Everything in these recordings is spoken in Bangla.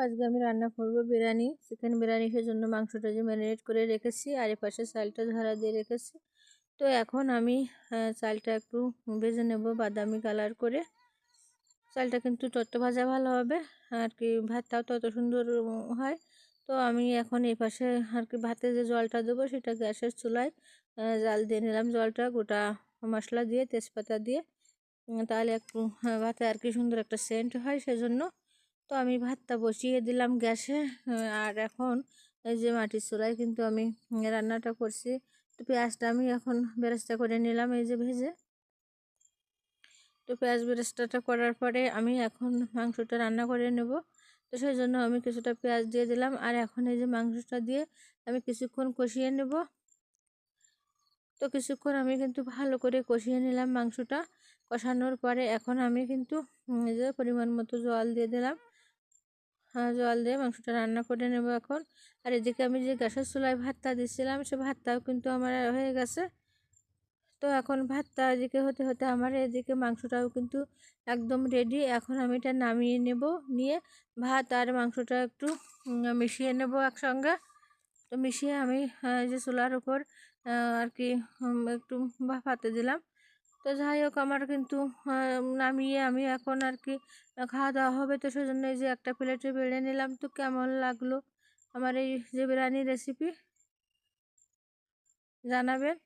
আজকে আমি রান্না করব বিরিয়ানি, চিকেন বিরিয়ানি। সেজন্য মাংসটা যে ম্যারিনেট করে রেখেছি আর এপাশে চালটা ঝাড়া দিয়ে রেখেছি। তো এখন আমি চালটা একটু ভেজে নেব বাদামি কালার করে। চালটা কিন্তু তত ভাজা ভালো হবে আর কি, ভাতটাও তত সুন্দর হয়। তো আমি এখন এই পাশে আর কি ভাতে যে জলটা দেবো সেটা গ্যাসের চুলায় জাল দিয়ে নিলাম। জলটা গোটা মশলা দিয়ে তেজপাতা দিয়ে তাহলে একটু ভাতে আর কি সুন্দর একটা সেন্ট হয় সেজন্য। তো আমি ভাতটা বসিয়ে দিলাম গ্যাসে। আর এখন এই যে মাটির চুলায় কিন্তু আমি রান্নাটা করছি। তো পেঁয়াজটা আমি এখন বেরেস্তা করে নিলাম এই যে ভেজে। তো পেঁয়াজ বেরেস্তাটা করার পরে আমি এখন মাংসটা রান্না করে নেব। তো সেই জন্য আমি কিছুটা পেঁয়াজ দিয়ে দিলাম আর এখন এই যে মাংসটা দিয়ে আমি কিছুক্ষণ কষিয়ে নেব। তো কিছুক্ষণ আমি কিন্তু ভালো করে কষিয়ে নিলাম মাংসটা। কষানোর পরে এখন আমি কিন্তু এই যে পরিমাণ মতো জল দিয়ে দিলাম। জল দিয়ে মাংসটা রান্না করে নেব এখন। আর এদিকে আমি যে গ্যাসের চুলায় ভাতটা দিচ্ছিলাম সে ভাতটাও কিন্তু আমার হয়ে গেছে। তো এখন ভাতটা এদিকে হতে হতে আমার এদিকে মাংসটাও কিন্তু একদম রেডি। এখন আমি এটা নামিয়ে নেব, নিয়ে ভাত আর মাংসটা একটু মিশিয়ে নেব একসঙ্গে। তো মিশিয়ে আমি যে চুলার উপর আর কি একটু ভাপাতে দিলাম। তো যাই হোক আমার কিন্তু নামিয়ে আমি এখন আর কি খাওয়া দাওয়া হবে। তো সেজন্য এই যে একটা প্লেটে বেড়ে নিলাম। তো কেমন লাগলো আমার এই যে বিরিয়ানির রেসিপি জানাবেন।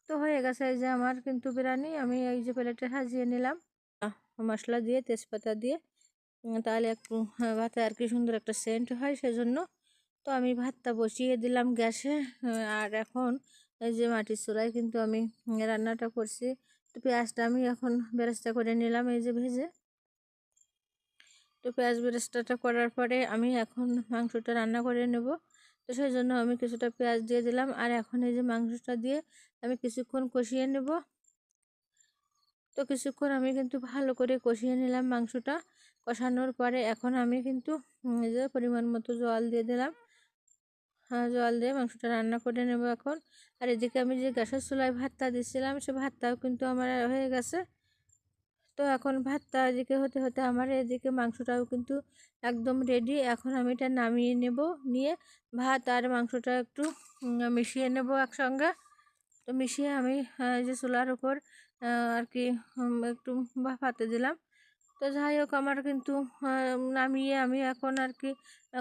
তো হয়ে গেছে এই যে আমার কিন্তু বিরিয়ানি, আমি এই যে প্লেটে সাজিয়ে নিলাম মশলা দিয়ে তেজপাতা দিয়ে তাহলে একটু ভাতে আর কি সুন্দর একটা সেন্ট হয় সেজন্য। তো আমি ভাতটা বসিয়ে দিলাম গ্যাসে। আর এখন এই যে মাটির চুলায় কিন্তু আমি রান্নাটা করছি। তো পেঁয়াজটা আমি এখন বেরেস্তা করে নিলাম এই যে ভেজে। তো পেঁয়াজ বেরেস্তাটা করার পরে আমি এখন মাংসটা রান্না করে নেব। তো সেই জন্য আমি কিছুটা পেঁয়াজ দিয়ে দিলাম আর এখন এই যে মাংসটা দিয়ে আমি কিছুক্ষণ কষিয়ে নেব। তো কিছুক্ষণ আমি কিন্তু ভালো করে কষিয়ে নিলাম মাংসটা। কষানোর পরে এখন আমি কিন্তু এই যে পরিমাণ মতো জল দিয়ে দিলাম। জল দিয়ে মাংসটা রান্না করে নেব এখন। আর এদিকে আমি যে গ্যাসের চুলায় ভাতটা দিচ্ছিলাম সে ভাতটাও কিন্তু আমার হয়ে গেছে। তো এখন ভাতটা এদিকে হতে হতে আমার এদিকে মাংসটাও কিন্তু একদম রেডি। এখন আমি এটা নামিয়ে নেব, নিয়ে ভাত আর মাংসটা একটু মিশিয়ে নেব একসঙ্গে। তো মিশিয়ে আমি এই যে চুলার উপর আর কি একটু ভাপাতে দিলাম। তো যাই হোক আমার কিন্তু নামিয়ে আমি এখন আর কি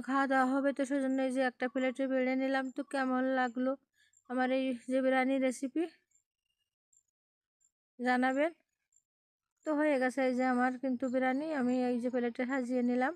খাওয়া দাওয়া হবে। তো সেজন্য এই যে একটা প্লেটে বেড়ে নিলাম। তো কেমন লাগলো আমার এই যে বিরিয়ানির রেসিপি জানাবেন। তো হয়ে গেছে এই যে আমার কিন্তু বিরিয়ানি, আমি এই যে প্লেটে সাজিয়ে নিলাম।